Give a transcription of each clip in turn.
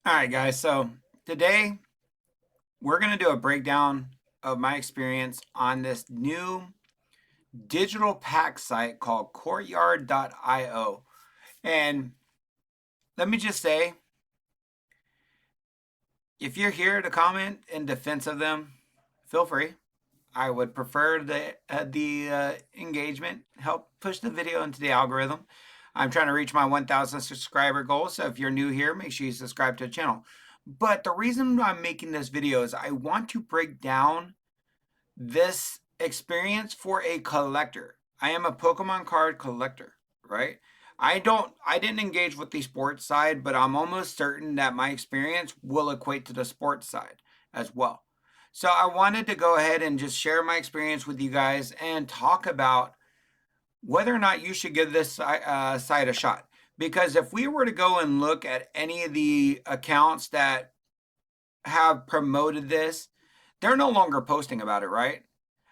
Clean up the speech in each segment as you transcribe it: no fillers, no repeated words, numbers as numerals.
All right, guys. So today we're going to do a breakdown of my experience on this new digital pack site called courtyard.io. And let me just say, if you're here to comment in defense of them, feel free. I would prefer the engagement, help push the video into the algorithm. I'm trying to reach my 1,000 subscriber goal, so if you're new here, make sure you subscribe to the channel. But the reason I'm making this video is I want to break down this experience for a collector. I am a Pokemon card collector, right? I didn't engage with the sports side, but I'm almost certain that my experience will equate to the sports side as well. So I wanted to go ahead and just share my experience with you guys and talk about whether or not you should give this site a shot. Because if we were to go and look at any of the accounts that have promoted this, they're no longer posting about it, right?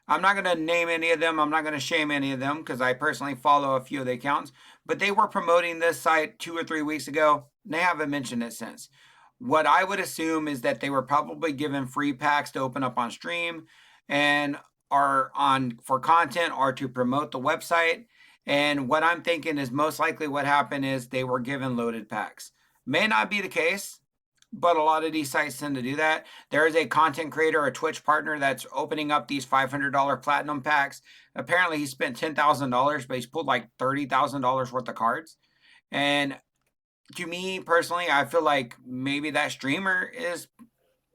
I'm not going to name any of them. I'm not going to shame any of them because I personally follow a few of the accounts, but they were promoting this site 2 or 3 weeks ago. And they haven't mentioned it since. What I would assume is that they were probably given free packs to open up on stream and are on for content or to promote the website. And what I'm thinking is most likely what happened is they were given loaded packs. May not be the case, but a lot of these sites tend to do that. There is a content creator, a Twitch partner that's opening up these $500 platinum packs. Apparently, he spent $10,000, but he's pulled like $30,000 worth of cards. And to me personally, I feel like maybe that streamer is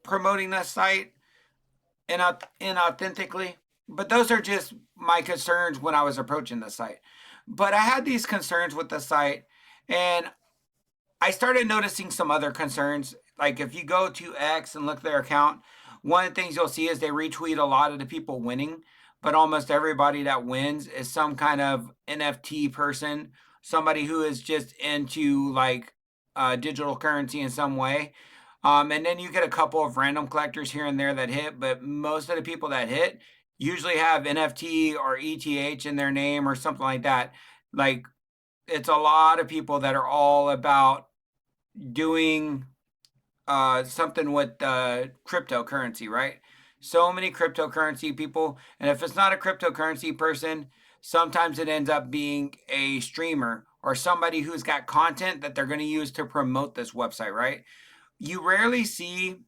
promoting this site inauthentically. But those are just my concerns when I was approaching the site. But I had these concerns with the site, and I started noticing some other concerns. Like if you go to X and look at their account, one of the things you'll see is they retweet a lot of the people winning, but almost everybody that wins is some kind of NFT person, somebody who is just into like digital currency in some way. And then you get a couple of random collectors here and there that hit, but most of the people that hit usually have NFT or ETH in their name or something like that. Like it's a lot of people that are all about doing something with cryptocurrency, right? So many cryptocurrency people, and if it's not a cryptocurrency person, sometimes it ends up being a streamer or somebody who's got content that they're going to use to promote this website, right? You rarely see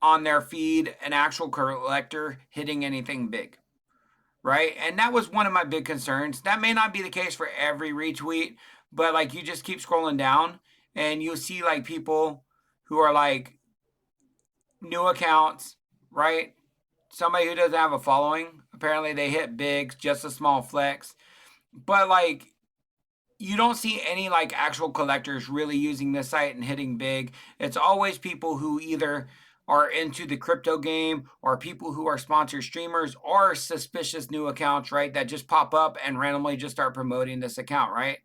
on their feed an actual collector hitting anything big, right? And that was one of my big concerns. That may not be the case for every retweet, but like you just keep scrolling down and you'll see like people who are like new accounts, right? Somebody who doesn't have a following. Apparently they hit big, just a small flex. But like you don't see any like actual collectors really using this site and hitting big. It's always people who either are into the crypto game or people who are sponsored streamers or suspicious new accounts, right? That just pop up and randomly just start promoting this account, right?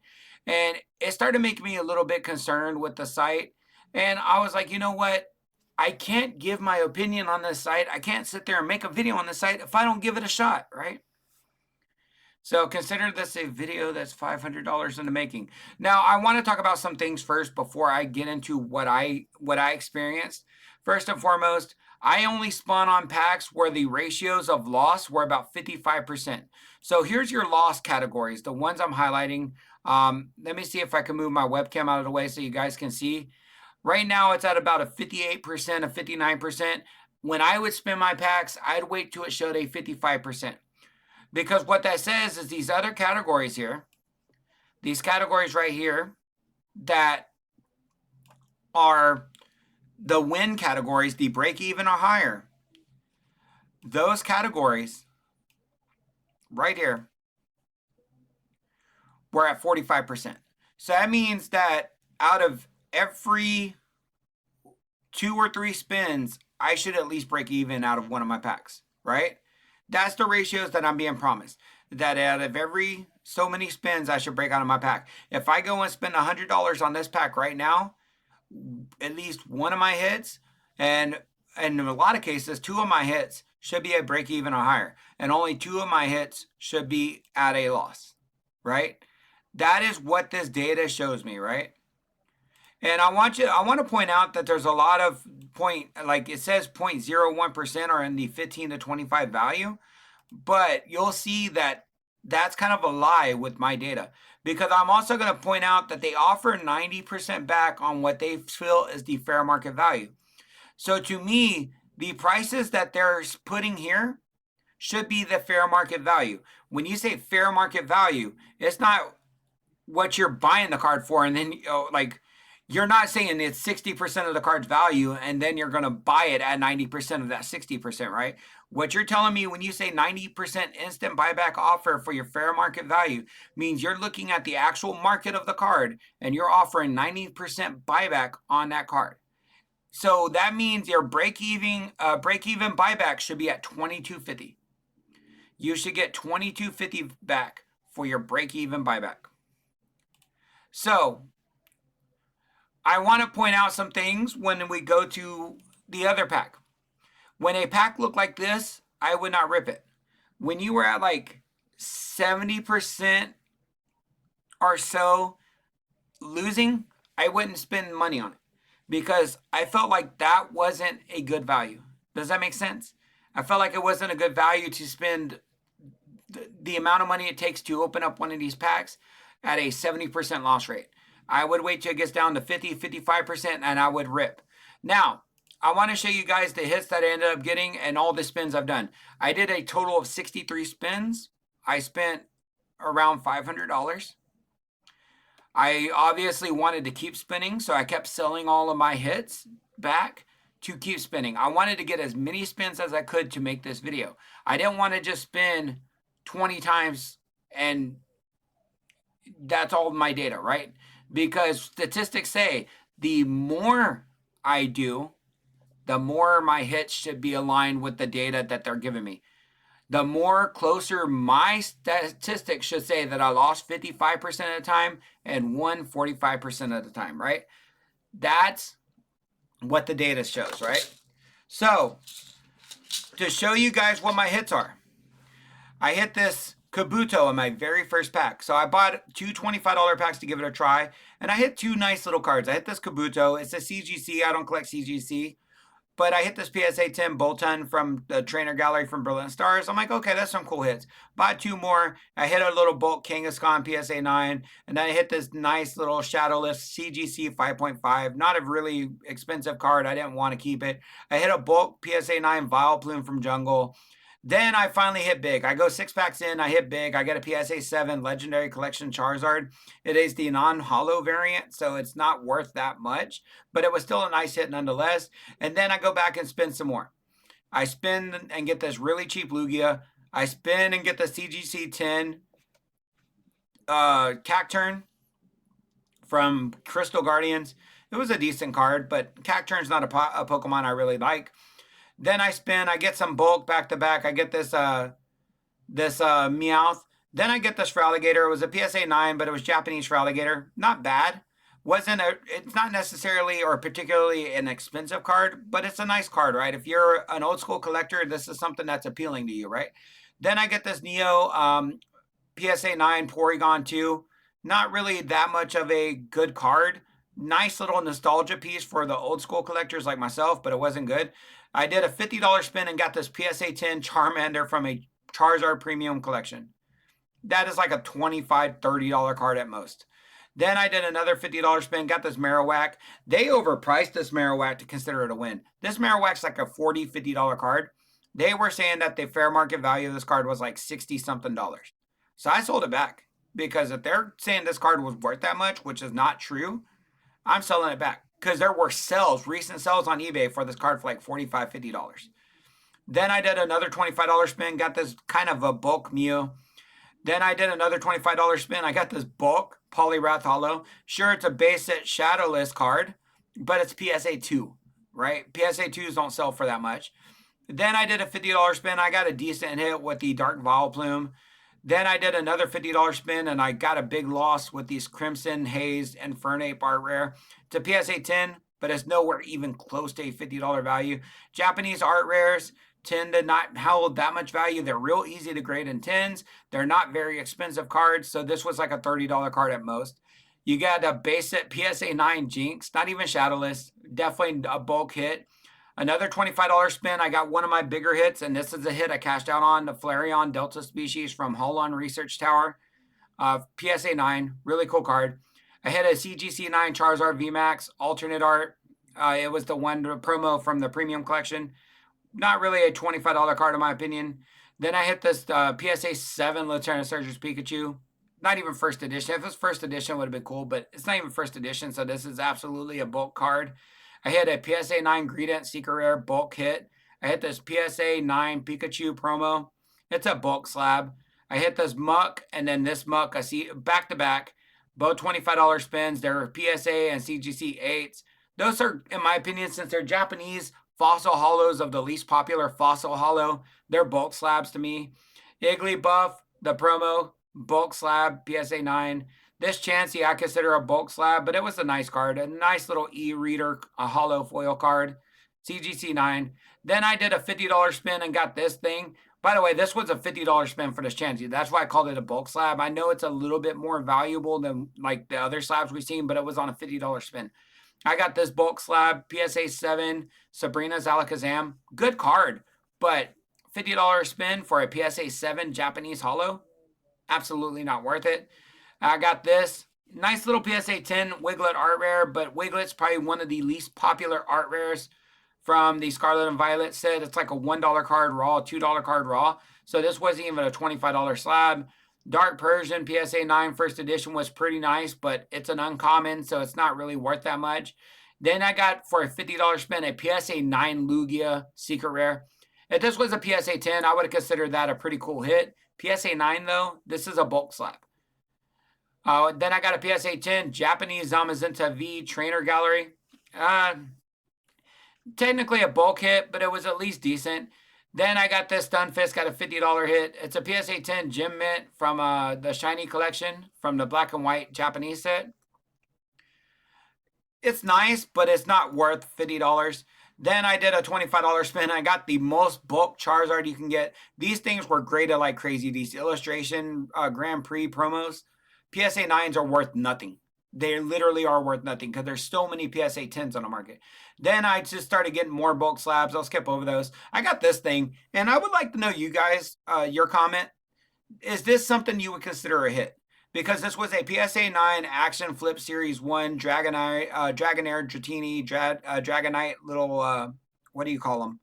And it started making me a little bit concerned with the site. And I was like, you know what? I can't give my opinion on this site. I can't sit there and make a video on the site if I don't give it a shot, right? So consider this a video that's $500 in the making. Now, I want to talk about some things first before I get into what I experienced. First and foremost, I only spun on packs where the ratios of loss were about 55%. So here's your loss categories, the ones I'm highlighting. Let me see if I can move my webcam out of the way so you guys can see. Right now, it's at about a 58%, a 59%. When I would spin my packs, I'd wait till it showed a 55%. Because what that says is these other categories here, these categories right here that are the win categories, the break even or higher, those categories right here were at 45%. So that means that out of every 2 or 3 spins, I should at least break even out of one of my packs, right? That's the ratios that I'm being promised. That out of every so many spins, I should break out of my pack. If I go and spend $100 on this pack right now, at least one of my hits, and in a lot of cases, 2 of my hits should be a break even or higher. And only 2 of my hits should be at a loss, right? That is what this data shows me, right? And I want to point out that there's a lot of like it says 0.01% are in the 15 to 25 value, but you'll see that that's kind of a lie with my data, because I'm also going to point out that they offer 90% back on what they feel is the fair market value. So to me, the prices that they're putting here should be the fair market value. When you say fair market value, it's not what you're buying the card for, and then like you're not saying it's 60% of the card's value and then you're going to buy it at 90% of that 60%, right? What you're telling me when you say 90% instant buyback offer for your fair market value means you're looking at the actual market of the card and you're offering 90% buyback on that card. So that means your break-even buyback should be at $22.50. You should get $22.50 back for your break-even buyback. So I want to point out some things when we go to the other pack. When a pack looked like this, I would not rip it. When you were at like 70% or so losing, I wouldn't spend money on it because I felt like that wasn't a good value. Does that make sense? I felt like it wasn't a good value to spend the amount of money it takes to open up one of these packs at a 70% loss rate. I would wait till it gets down to 50, 55%, and I would rip. Now, I want to show you guys the hits that I ended up getting and all the spins I've done. I did a total of 63 spins. I spent around $500. I obviously wanted to keep spinning, so I kept selling all of my hits back to keep spinning. I wanted to get as many spins as I could to make this video. I didn't want to just spin 20 times and that's all my data, right? Because statistics say the more I do, the more my hits should be aligned with the data that they're giving me. The more closer my statistics should say that I lost 55% of the time and won 45% of the time, right? That's what the data shows, right? So to show you guys what my hits are, I hit this Kabuto in my very first pack. So I bought two $25 packs to give it a try, and I hit two nice little cards. I hit this Kabuto. It's a CGC. I don't collect CGC. But I hit this PSA 10 Boltund from the trainer gallery from Berlin Stars. I'm like, okay, that's some cool hits. Bought two more. I hit a little bulk Kangaskhan PSA 9. And then I hit this nice little Shadowless CGC 5.5. Not a really expensive card. I didn't want to keep it. I hit a bulk PSA 9 Vileplume from Jungle. Then I finally hit big. I go 6 packs in. I hit big. I get a PSA 7 Legendary Collection Charizard. It is the non-holo variant, so it's not worth that much. But it was still a nice hit nonetheless. And then I go back and spin some more. I spin and get this really cheap Lugia. I spin and get the CGC 10 Cacturn from Crystal Guardians. It was a decent card, but Cacturn's not a Pokemon I really like. Then I spin, I get some bulk back to back. I get this Meowth. Then I get this Feraligatr. It was a PSA 9, but it was Japanese Feraligatr. Not bad. It's not necessarily or particularly an expensive card, but it's a nice card, right? If you're an old school collector, this is something that's appealing to you, right? Then I get this Neo PSA 9 Porygon 2. Not really that much of a good card. Nice little nostalgia piece for the old school collectors like myself, but it wasn't good. I did a $50 spin and got this PSA 10 Charmander from a Charizard Premium Collection. That is like a $25, $30 card at most. Then I did another $50 spin, got this Marowak. They overpriced this Marowak to consider it a win. This Marowak's like a $40, $50 card. They were saying that the fair market value of this card was like $60-something. So I sold it back because if they're saying this card was worth that much, which is not true, I'm selling it back. Because there were recent sales on eBay for this card for like $45, $50. Then I did another $25 spin, got this kind of a bulk Mew. Then I did another $25 spin. I got this bulk Poliwrath Holo. Sure, it's a basic Shadowless card, but it's PSA 2, right? PSA 2s don't sell for that much. Then I did a $50 spin. I got a decent hit with the Dark Vileplume. Then I did another $50 spin, and I got a big loss with these Crimson Haze and Fernape Art Rare. It's a PSA 10, but it's nowhere even close to a $50 value. Japanese Art Rares tend to not hold that much value. They're real easy to grade in 10s. They're not very expensive cards, so this was like a $30 card at most. You got a basic PSA 9 Jinx, not even Shadowless, definitely a bulk hit. Another $25 spin, I got one of my bigger hits, and this is a hit I cashed out on, the Flareon Delta Species from Holon Research Tower. PSA 9, really cool card. I hit a CGC 9 Charizard VMAX, alternate art. It was the one promo from the premium collection. Not really a $25 card in my opinion. Then I hit this PSA 7 Lieutenant Surge's Pikachu. Not even first edition. If it was first edition, it would have been cool, but it's not even first edition, so this is absolutely a bulk card. I hit a PSA 9 Greedent Secret Rare bulk hit. I hit this PSA 9 Pikachu promo. It's a bulk slab. I hit this Muck, and then this Muck, I see back-to-back. Both $25 spins. They're PSA and CGC 8s. Those are, in my opinion, since they're Japanese fossil hollows of the least popular fossil hollow, they're bulk slabs to me. Igglybuff, the promo, bulk slab, PSA 9. This Chansey I consider a bulk slab, but it was a nice card. A nice little e-reader, a hollow foil card. CGC 9. Then I did a $50 spin and got this thing. By the way, this was a $50 spin for this Chansey. That's why I called it a bulk slab. I know it's a little bit more valuable than like the other slabs we've seen, but it was on a $50 spin. I got this bulk slab, PSA 7, Sabrina's Alakazam. Good card, but $50 spin for a PSA 7 Japanese hollow? Absolutely not worth it. I got this nice little PSA 10 Wiglet art rare, but Wiglet's probably one of the least popular art rares from the Scarlet and Violet set. It's like a $1 card raw, $2 card raw. So this wasn't even a $25 slab. Dark Persian PSA 9 first edition was pretty nice, but it's an uncommon, so it's not really worth that much. Then I got, for a $50 spin, a PSA 9 Lugia Secret Rare. If this was a PSA 10, I would have considered that a pretty cool hit. PSA 9, though, this is a bulk slab. Then I got a PSA 10 Japanese Zamazenta V Trainer Gallery. Technically a bulk hit, but it was at least decent. Then I got this Stunfisk, got a $50 hit. It's a PSA 10 Gem Mint from the Shiny Collection from the black and white Japanese set. It's nice, but it's not worth $50. Then I did a $25 spin. I got the most bulk Charizard you can get. These things were graded like crazy. These illustration Grand Prix promos. PSA 9s are worth nothing. They literally are worth nothing because there's so many PSA 10s on the market. Then I just started getting more bulk slabs. I'll skip over those. I got this thing, and I would like to know you guys, your comment. Is this something you would consider a hit? Because this was a PSA 9 Action Flip Series 1 Dragonair Dratini, Dragonite little, what do you call them?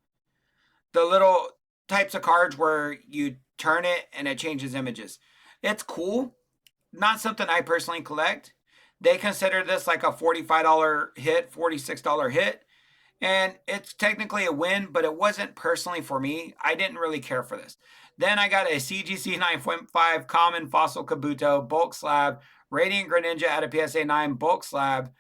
The little types of cards where you turn it and it changes images. It's cool. Not something I personally collect. They consider this like a $45 hit, $46 hit. And it's technically a win, but it wasn't personally for me. I didn't really care for this. Then I got a CGC 9.5 Common Fossil Kabuto bulk slab, Radiant Greninja at a PSA 9 bulk slab,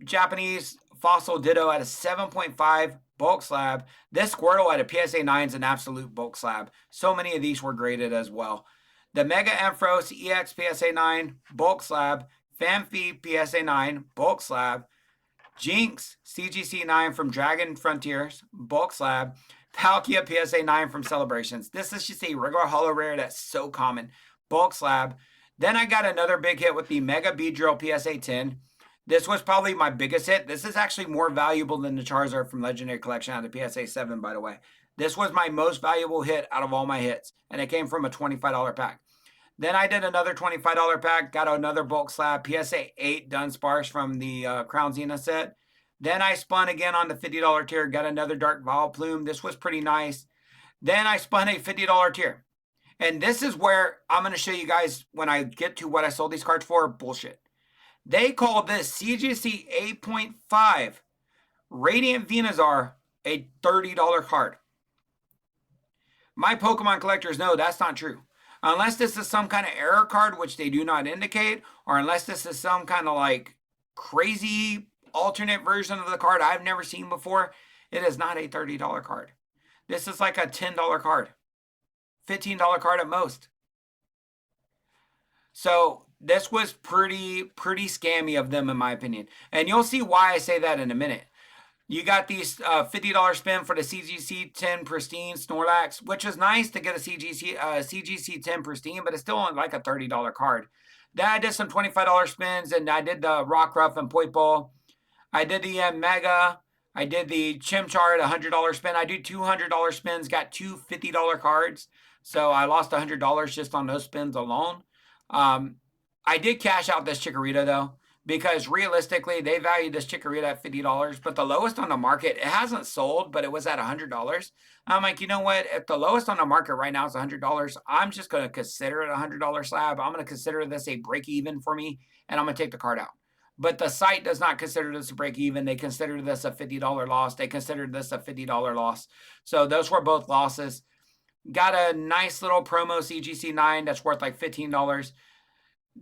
Japanese Fossil Ditto at a 7.5 bulk slab. This Squirtle at a PSA 9 is an absolute bulk slab. So many of these were graded as well. The Mega Ampharos EX PSA 9 bulk slab, Phanpy PSA 9 bulk slab, Jinx CGC 9 from Dragon Frontiers bulk slab, Palkia PSA 9 from Celebrations. This is just a regular holo rare that's so common. Bulk slab. Then I got another big hit with the Mega Beedrill PSA 10. This was probably my biggest hit. This is actually more valuable than the Charizard from Legendary Collection out of the PSA 7, by the way. This was my most valuable hit out of all my hits, and it came from a $25 pack. Then I did another $25 pack, got another bulk slab, PSA 8 Dunsparce from the Crown Zenith set. Then I spun again on the $50 tier, got another Dark Vileplume. This was pretty nice. Then I spun a $50 tier. And this is where I'm going to show you guys, when I get to what I sold these cards for, bullshit. They call this CGC 8.5 Radiant Venusaur a $30 card. My Pokemon collectors know that's not true. Unless this is some kind of error card, which they do not indicate, or unless this is some kind of like crazy alternate version of the card I've never seen before, it is not a $30 card. This is like a $10 card, $15 card at most. So this was pretty scammy of them, in my opinion. And you'll see why I say that in a minute. You got these $50 spin for the CGC 10 Pristine Snorlax, which is nice to get a CGC 10 Pristine, but it's still like a $30 card. Then I did some $25 spins, and I did the Rock Ruff and Poipo. I did the Mega. I did the Chimchar at $100 spin. I do $200 spins, got two $50 cards. So I lost $100 just on those spins alone. I did cash out this Chikorita though, because realistically they valued this Chikorita at $50, but the lowest on the market, it hasn't sold, but it was at $100. I'm like, you know what? If the lowest on the market right now is $100, I'm just going to consider it a $100 slab. I'm going to consider this a break even for me, and I'm going to take the card out. But the site does not consider this a break even. They consider this a $50 loss. They considered this a $50 loss. So those were both losses. Got a nice little promo CGC9 that's worth like $15.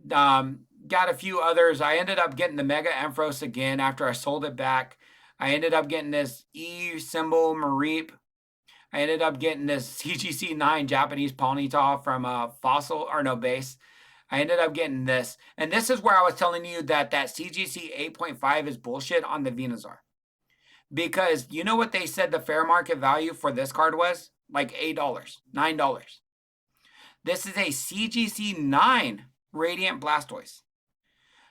Got a few others. I ended up getting the Mega Ampharos again after I sold it back. I ended up getting this E symbol Mareep. I ended up getting this CGC9 Japanese Ponyta from Fossil, or no, Base. I ended up getting this. And this is where I was telling you that CGC 8.5 is bullshit on the Venusaur. Because you know what they said the fair market value for this card was? Like $8, $9. This is a CGC 9 Radiant Blastoise.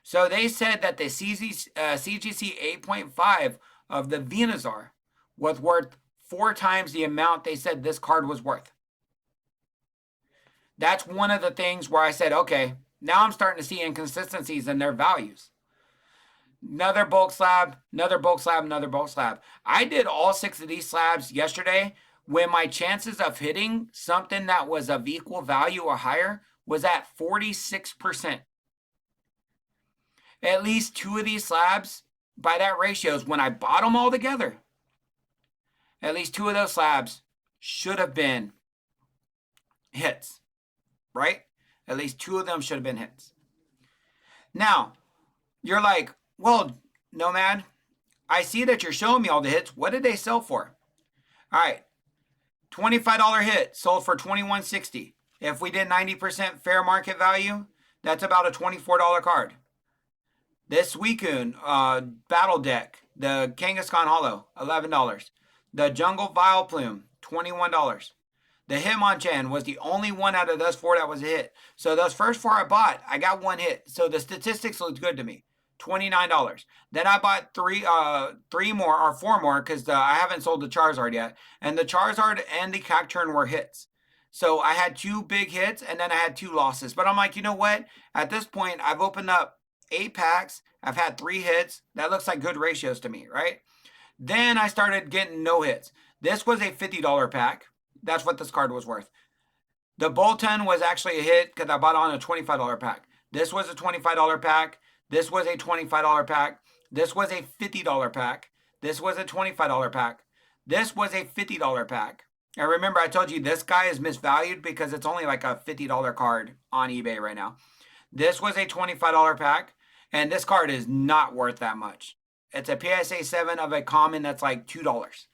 So they said that the CGC 8.5 of the Venusaur was worth 4 times the amount they said this card was worth. That's one of the things where I said, okay, now I'm starting to see inconsistencies in their values. Another bulk slab, another bulk slab, another bulk slab. I did all 6 of these slabs yesterday when my chances of hitting something that was of equal value or higher was at 46%. At least 2 of these slabs, by that ratios, when I bought them all together, at least 2 of those slabs should have been hits, right? At least 2 of them should have been hits. Now, you're like, well, Nomad, I see that you're showing me all the hits. What did they sell for? All right, $25 hit sold for $21.60. If we did 90% fair market value, that's about a $24 card. This Suicune battle deck, the Kangaskhan Hollow, $11. The Jungle Vileplume, $21. The Hitmonchan was the only one out of those 4 that was a hit. So those first 4 I bought, I got 1 hit. So the statistics looked good to me. $29. Then I bought 3 more or 4 more because I haven't sold the Charizard yet. And the Charizard and the Cacturne were hits. So I had 2 big hits and then I had 2 losses. But I'm like, you know what? At this point, I've opened up 8 packs. I've had 3 hits. That looks like good ratios to me, right? Then I started getting no hits. This was a $50 pack. That's what this card was worth. The Bolton was actually a hit because I bought on a $25 pack. This was a $25 pack. This was a $25 pack. This was a $50 pack. This was a $25 pack. This was a $50 pack. And remember, I told you this guy is misvalued because it's only like a $50 card on eBay right now. This was a $25 pack. And this card is not worth that much. It's a PSA 7 of a common that's like $2.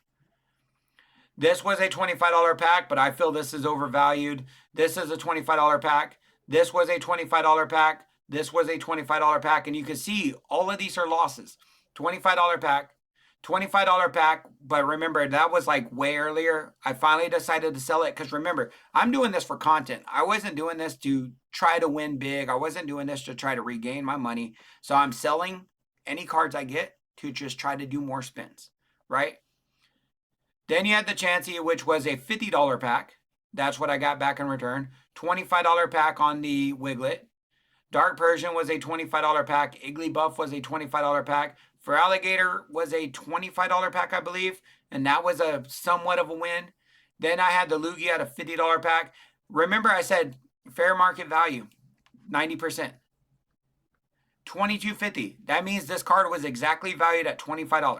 This was a $25 pack, but I feel this is overvalued. This is a $25 pack. This was a $25 pack. This was a $25 pack. And you can see all of these are losses. $25 pack, $25 pack. But remember, that was like way earlier. I finally decided to sell it because remember, I'm doing this for content. I wasn't doing this to try to win big. I wasn't doing this to try to regain my money. So I'm selling any cards I get to just try to do more spins, right? Then you had the Chansey, which was a $50 pack. That's what I got back in return. $25 pack on the Wiglet. Dark Persian was a $25 pack. Igglybuff was a $25 pack. For Alligator was a $25 pack, I believe. And that was a somewhat of a win. Then I had the Lugia at a $50 pack. Remember I said fair market value, 90%. $22.50. That means this card was exactly valued at $25.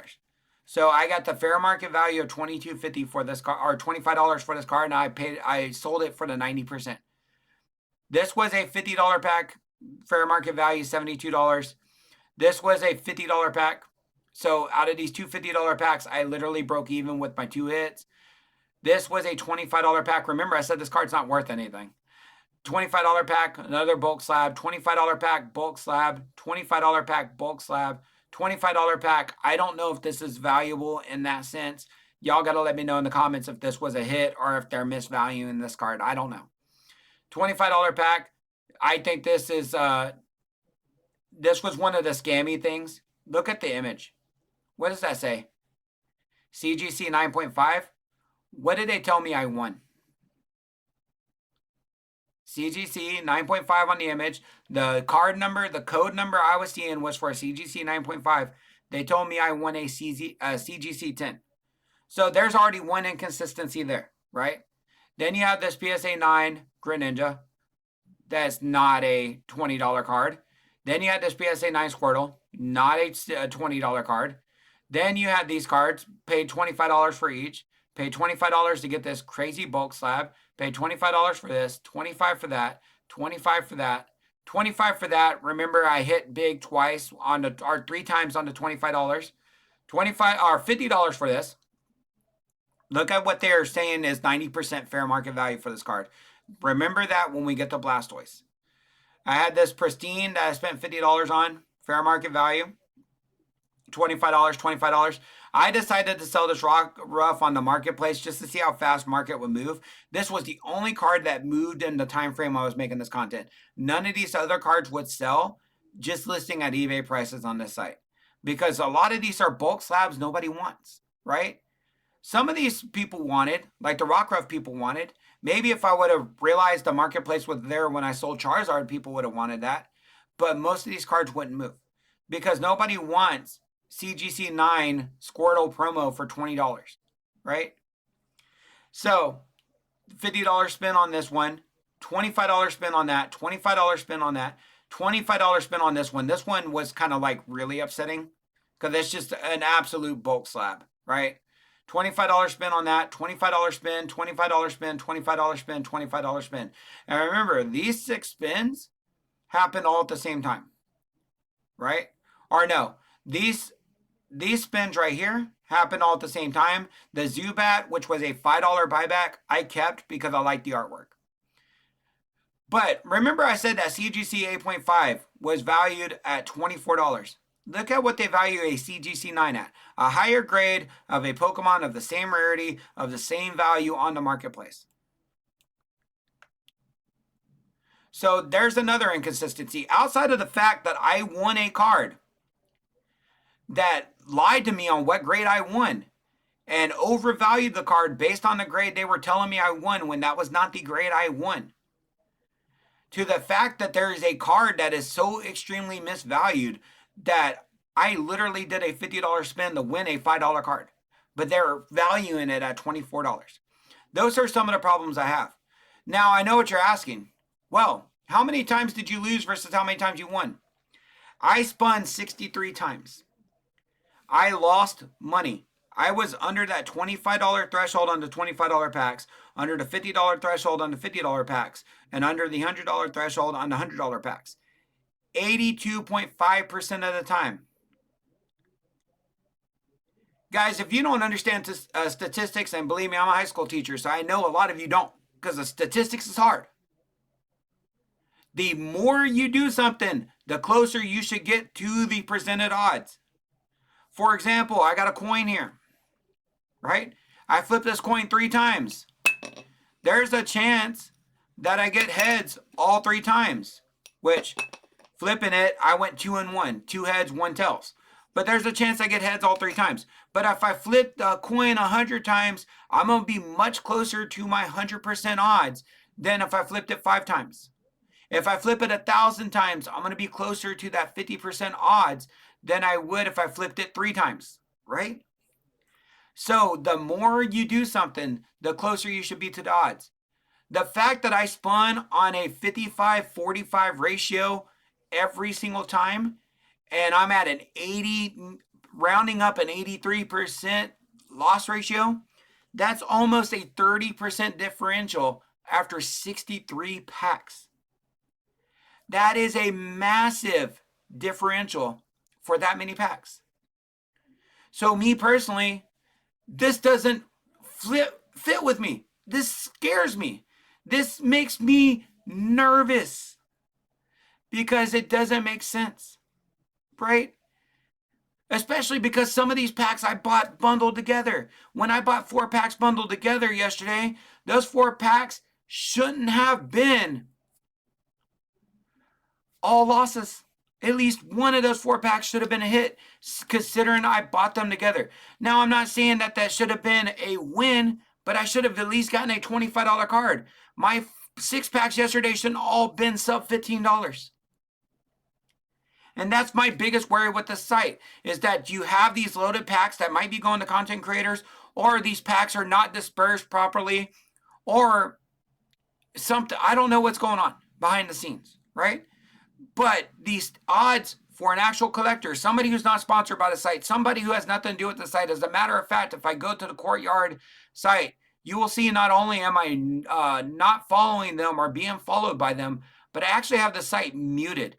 So I got the fair market value of $22.50 for this card, or $25 for this card, and I sold it for the 90%. This was a $50 pack, fair market value $72. This was a $50 pack. So out of these 2 $50 packs, I literally broke even with my 2 hits. This was a $25 pack. Remember, I said this card's not worth anything. $25 pack, another bulk slab, $25 pack, bulk slab, $25 pack, bulk slab, $25 pack. I don't know if this is valuable in that sense. Y'all got to let me know in the comments if this was a hit or if they're misvaluing this card. I don't know. $25 pack. I think this was one of the scammy things. Look at the image. What does that say? CGC 9.5. What did they tell me I won? CGC 9.5 on the image. The code number I was seeing was for CGC 9.5. They told me I won a CGC 10. So there's already one inconsistency there, right? Then you have this PSA 9 Greninja. That's not a $20 card. Then you had this PSA 9 Squirtle, not a $20 card. Then you had these cards, paid $25 for each, paid $25 to get this crazy bulk slab, paid $25 for this, $25 for that, $25 for that, $25 for that. Remember, I hit big twice or 3 times on the $25. $50 for this. Look at what they're saying is 90% fair market value for this card. Remember that when we get to Blastoise. I had this Pristine that I spent $50 on, fair market value, $25, $25. I decided to sell this Rockruff on the marketplace just to see how fast market would move. This was the only card that moved in the time frame I was making this content. None of these other cards would sell just listing at eBay prices on this site, because a lot of these are bulk slabs nobody wants, right? Some of these people wanted, like the Rockruff people wanted. Maybe if I would have realized the marketplace was there when I sold Charizard, people would have wanted that. But most of these cards wouldn't move because nobody wants CGC 9 Squirtle promo for $20, right? So $50 spin on this one, $25 spin on that, $25 spin on that, $25 spin on this one. This one was kind of like really upsetting because it's just an absolute bulk slab, right? $25 spin on that, $25 spin, $25 spin, $25 spin, $25 spin. And remember, these 6 spins happen all at the same time, right? Or no, these spins right here happen all at the same time. The Zubat, which was a $5 buyback, I kept because I like the artwork. But remember I said that CGC 8.5 was valued at $24. Look at what they value a CGC 9 at. A higher grade of a Pokemon of the same rarity, of the same value on the marketplace. So there's another inconsistency. Outside of the fact that I won a card that lied to me on what grade I won and overvalued the card based on the grade they were telling me I won when that was not the grade I won, to the fact that there is a card that is so extremely misvalued that I literally did a $50 spin to win a $5 card, but they're valuing it at $24. Those are some of the problems I have. Now, I know what you're asking. Well, how many times did you lose versus how many times you won? I spun 63 times. I lost money. I was under that $25 threshold on the $25 packs, under the $50 threshold on the $50 packs, and under the $100 threshold on the $100 packs. 82.5% of the time. Guys, if you don't understand statistics, and believe me, I'm a high school teacher, so I know a lot of you don't, because the statistics is hard. The more you do something, the closer you should get to the presented odds. For example, I got a coin here, right? I flip this coin 3 times. There's a chance that I get heads all 3 times, which flipping it, I went 2 and 1, 2 heads, 1 tails. But there's a chance I get heads all 3 times. But if I flip the coin 100 times, I'm going to be much closer to my 100% odds than if I flipped it 5 times. If I flip it 1,000 times, I'm going to be closer to that 50% odds than I would if I flipped it 3 times, right? So the more you do something, the closer you should be to the odds. The fact that I spun on a 55-45 ratio every single time, and I'm at an 80, rounding up an 83% loss ratio, that's almost a 30% differential after 63 packs. That is a massive differential for that many packs. So me personally, this doesn't fit with me. This scares me. This makes me nervous because it doesn't make sense, right? Especially because some of these packs I bought bundled together. When I bought 4 packs bundled together yesterday, those 4 packs shouldn't have been all losses. At least one of those 4-packs should have been a hit, considering I bought them together. Now, I'm not saying that that should have been a win, but I should have at least gotten a $25 card. My 6-packs yesterday shouldn't all been sub $15. And that's my biggest worry with the site, is that you have these loaded packs that might be going to content creators, or these packs are not dispersed properly, or something. I don't know what's going on behind the scenes, right? But these odds for an actual collector, somebody who's not sponsored by the site, somebody who has nothing to do with the site. As a matter of fact, if I go to the Courtyard site, you will see not only am I not following them or being followed by them, but I actually have the site muted.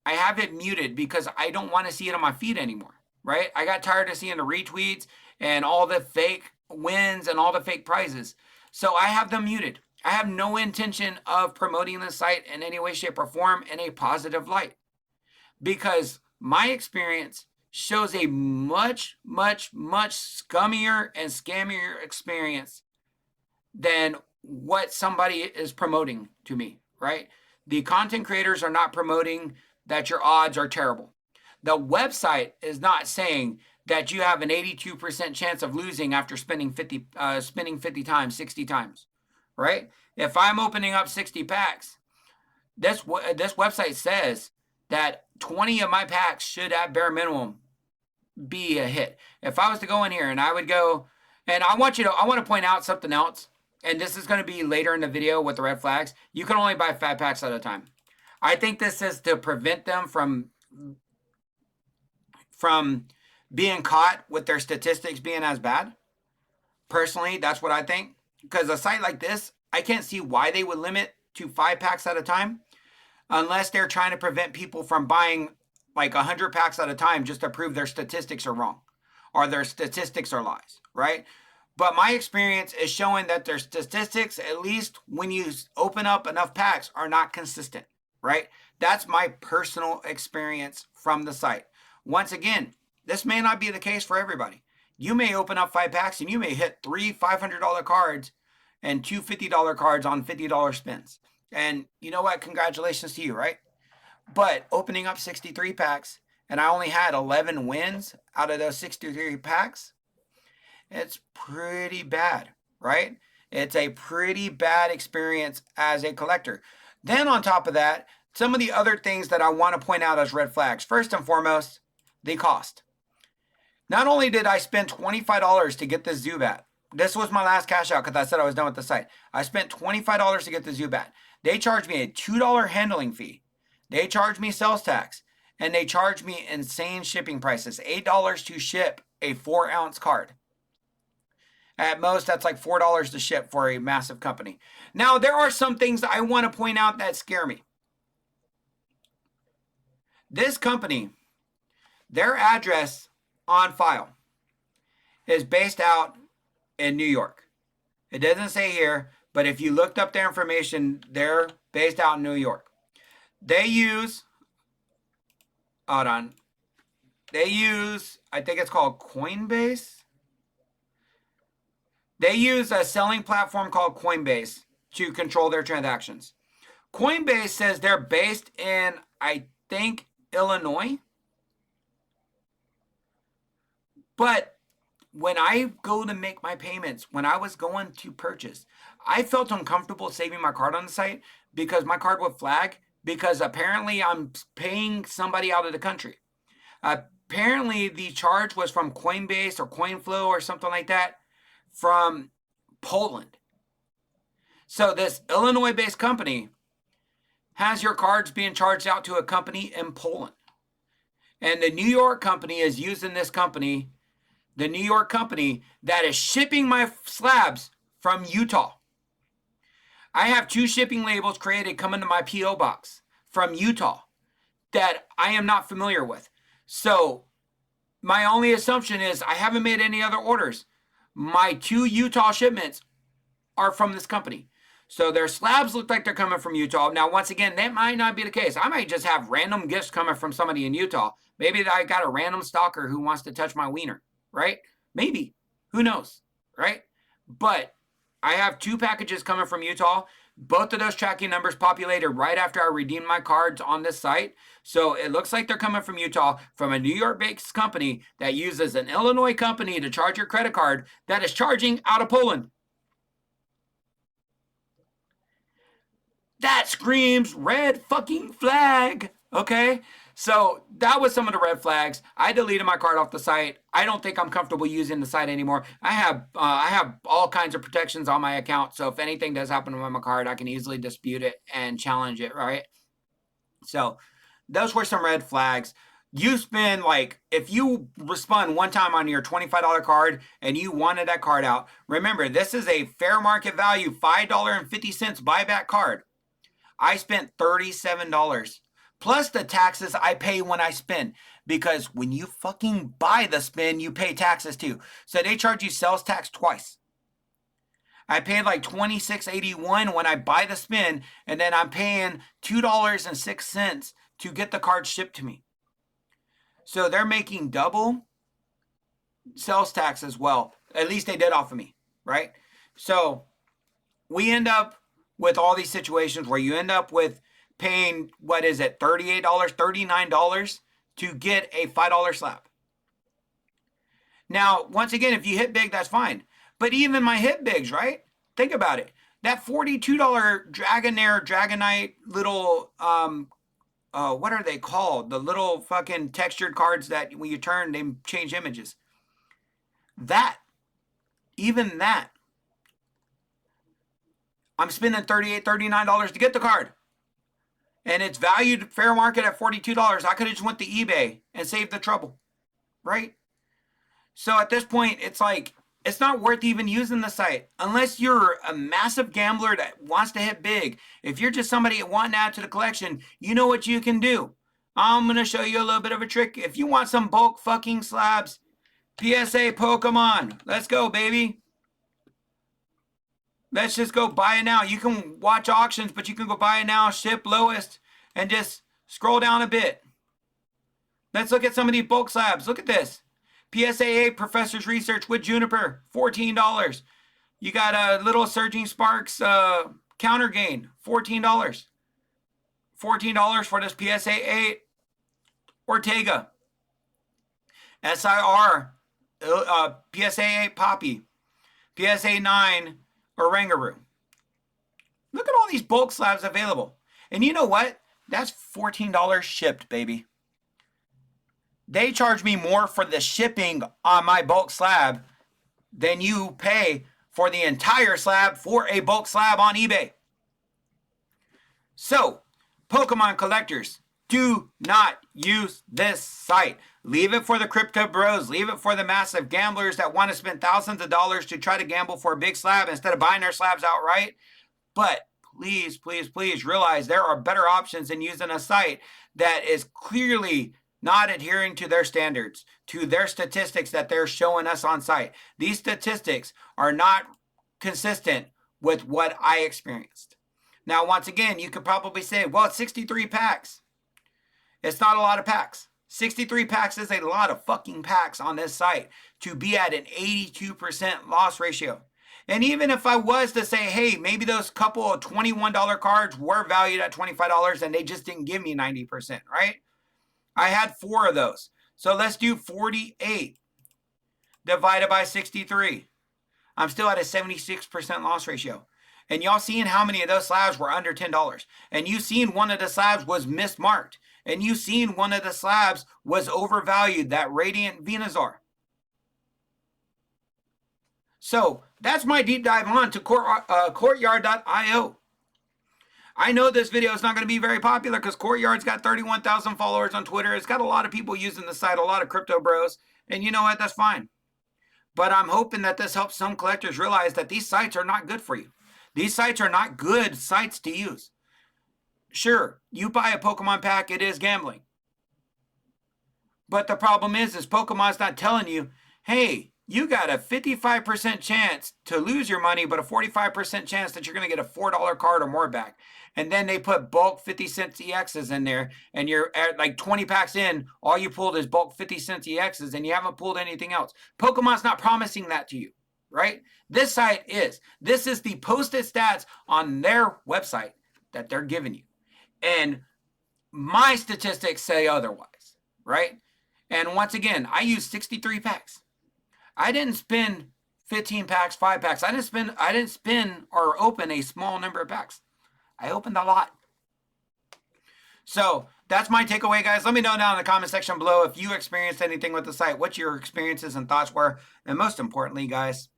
I have it muted because I don't want to see it on my feed anymore, right? I got tired of seeing the retweets and all the fake wins and all the fake prizes. So I have them muted. I have no intention of promoting the site in any way, shape, or form in a positive light, because my experience shows a much, much, much scummier and scammier experience than what somebody is promoting to me, right? The content creators are not promoting that your odds are terrible. The website is not saying that you have an 82% chance of losing after spinning 50 times, 60 times, right? If I'm opening up 60 packs, this website says that 20 of my packs should at bare minimum be a hit. If I was to go in here and I would go, and I want to point out something else, and this is going to be later in the video with the red flags. You can only buy 5 packs at a time. I think this is to prevent them from being caught with their statistics being as bad. Personally, that's what I think. Because a site like this, I can't see why they would limit to 5 packs at a time, unless they're trying to prevent people from buying like 100 packs at a time just to prove their statistics are wrong or their statistics are lies, right? But my experience is showing that their statistics, at least when you open up enough packs, are not consistent, right? That's my personal experience from the site. Once again, this may not be the case for everybody. You may open up 5 packs and you may hit 3 $500 cards and 2 $50 cards on $50 spins. And you know what? Congratulations to you, right? But opening up 63 packs and I only had 11 wins out of those 63 packs, it's pretty bad, right? It's a pretty bad experience as a collector. Then on top of that, some of the other things that I want to point out as red flags. First and foremost, the cost. Not only did I spend $25 to get this Zubat, this was my last cash out because I said I was done with the site. I spent $25 to get the Zubat. They charged me a $2 handling fee. They charged me sales tax. And they charged me insane shipping prices. $8 to ship a 4-ounce card. At most, that's like $4 to ship for a massive company. Now, there are some things I want to point out that scare me. This company, their address on file is based out in New York. It doesn't say here, but if you looked up their information, they're based out in New York. They use, hold on, they use, I think it's called Coinbase. They use a selling platform called Coinbase to control their transactions. Coinbase says they're based in, I think, Illinois. But when I go to make my payments, when I was going to purchase, I felt uncomfortable saving my card on the site because my card would flag, because apparently I'm paying somebody out of the country. Apparently the charge was from Coinbase or CoinFlow or something like that from Poland. So this Illinois-based company has your cards being charged out to a company in Poland. And the New York company is using this company, the New York company that is shipping my slabs from Utah. I have 2 shipping labels created coming to my P.O. box from Utah that I am not familiar with. So my only assumption is I haven't made any other orders. My 2 Utah shipments are from this company. So their slabs look like they're coming from Utah. Now, once again, that might not be the case. I might just have random gifts coming from somebody in Utah. Maybe I got a random stalker who wants to touch my wiener, right? Maybe. Who knows, right? But I have 2 packages coming from Utah. Both of those tracking numbers populated right after I redeemed my cards on this site. So it looks like they're coming from Utah, from a New York-based company that uses an Illinois company to charge your credit card that is charging out of Poland. That screams red fucking flag. Okay. So that was some of the red flags. I deleted my card off the site. I don't think I'm comfortable using the site anymore. I have all kinds of protections on my account. So if anything does happen with my card, I can easily dispute it and challenge it, right? So those were some red flags. You spend, like, if you respond one time on your $25 card and you wanted that card out, remember, this is a fair market value $5.50 buyback card. I spent $37 plus the taxes I pay when I spend, because when you fucking buy the spin, you pay taxes too. So they charge you sales tax twice. I paid like $26.81 when I buy the spin, and then I'm paying $2.06 to get the card shipped to me. So they're making double sales tax as well. At least they did off of me, right? So we end up with all these situations where you end up with paying, what is it, $38, $39 to get a $5 slab. Now, once again, if you hit big, that's fine. But even my hit bigs, right? Think about it. That $42 Dragonair, Dragonite little, what are they called? The little fucking textured cards that when you turn, they change images. That, even that, I'm spending $38, $39 to get the card. And it's valued fair market at $42. I could have just went to eBay and saved the trouble, right? So at this point, it's like, it's not worth even using the site unless you're a massive gambler that wants to hit big. If you're just somebody wanting to add to the collection, you know what you can do. I'm going to show you a little bit of a trick. If you want some bulk fucking slabs, PSA Pokemon, let's go, baby. Let's just go buy it now. You can watch auctions, but you can go buy it now, ship lowest, and just scroll down a bit. Let's look at some of these bulk slabs. Look at this. PSA 8 Professor's Research with Juniper, $14. You got a little Surging Sparks counter gain, $14. $14 for this PSA 8 Ortega. SIR PSA 8 Poppy. PSA 9 Oranguru. Look at all these bulk slabs available. And you know what? That's $14 shipped, baby. They charge me more for the shipping on my bulk slab than you pay for the entire slab for a bulk slab on eBay. So, Pokemon collectors, do not use this site. Leave it for the crypto bros. Leave it for the massive gamblers that want to spend thousands of dollars to try to gamble for a big slab instead of buying their slabs outright. But please, please, please realize there are better options than using a site that is clearly not adhering to their standards, to their statistics that they're showing us on site. These statistics are not consistent with what I experienced. Now, once again, you could probably say, well, it's 63 packs. It's not a lot of packs. 63 packs is a lot of fucking packs on this site to be at an 82% loss ratio. And even if I was to say, hey, maybe those couple of $21 cards were valued at $25 and they just didn't give me 90%, right? I had 4 of those. So let's do 48 divided by 63. I'm still at a 76% loss ratio. And y'all seen how many of those slabs were under $10. And you seen one of the slabs was mismarked. And you seen one of the slabs was overvalued, that Radiant Venusaur. So that's my deep dive on to Courtyard.io. I know this video is not going to be very popular because Courtyard's got 31,000 followers on Twitter. It's got a lot of people using the site, a lot of crypto bros. And you know what? That's fine. But I'm hoping that this helps some collectors realize that these sites are not good for you. These sites are not good sites to use. Sure, you buy a Pokemon pack, it is gambling. But the problem is Pokemon's not telling you, hey, you got a 55% chance to lose your money, but a 45% chance that you're going to get a $4 card or more back. And then they put bulk 50 cents EXs in there, and you're at like 20 packs in, all you pulled is bulk 50 cents EXs, and you haven't pulled anything else. Pokemon's not promising that to you, right? This site is. This is the posted stats on their website that they're giving you. And my statistics say otherwise, right? And once again, I use 63 packs. I didn't spend 15 packs, 5 packs. I didn't spin or open a small number of packs. I opened a lot. So that's my takeaway, guys. Let me know down in the comment section below if you experienced anything with the site, what your experiences and thoughts were. And most importantly, guys,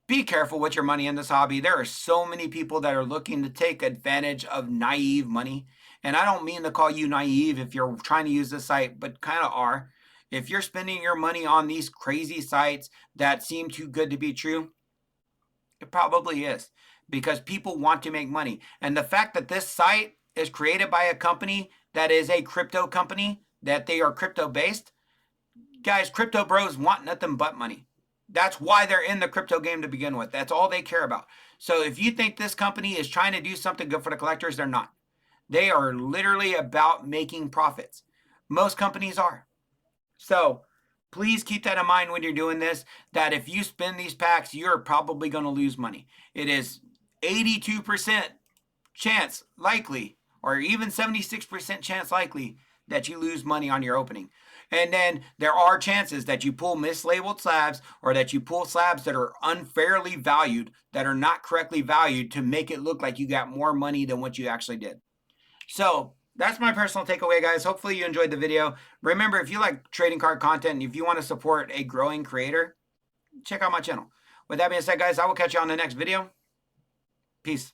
be careful with your money in this hobby. There are so many people that are looking to take advantage of naive money. And I don't mean to call you naive if you're trying to use this site, but kind of are. If you're spending your money on these crazy sites that seem too good to be true, it probably is, because people want to make money. And the fact that this site is created by a company that is a crypto company, that they are crypto based, guys, crypto bros want nothing but money. That's why they're in the crypto game to begin with. That's all they care about. So if you think this company is trying to do something good for the collectors, they're not. They are literally about making profits. Most companies are. So please keep that in mind when you're doing this, that if you spend these packs, you're probably going to lose money. It is 82% chance likely, or even 76% chance likely, that you lose money on your opening. And then there are chances that you pull mislabeled slabs, or that you pull slabs that are unfairly valued, that are not correctly valued, to make it look like you got more money than what you actually did. So that's my personal takeaway, guys. Hopefully you enjoyed the video. Remember, if you like trading card content, if you want to support a growing creator, check out my channel. With that being said, guys, I will catch you on the next video. Peace.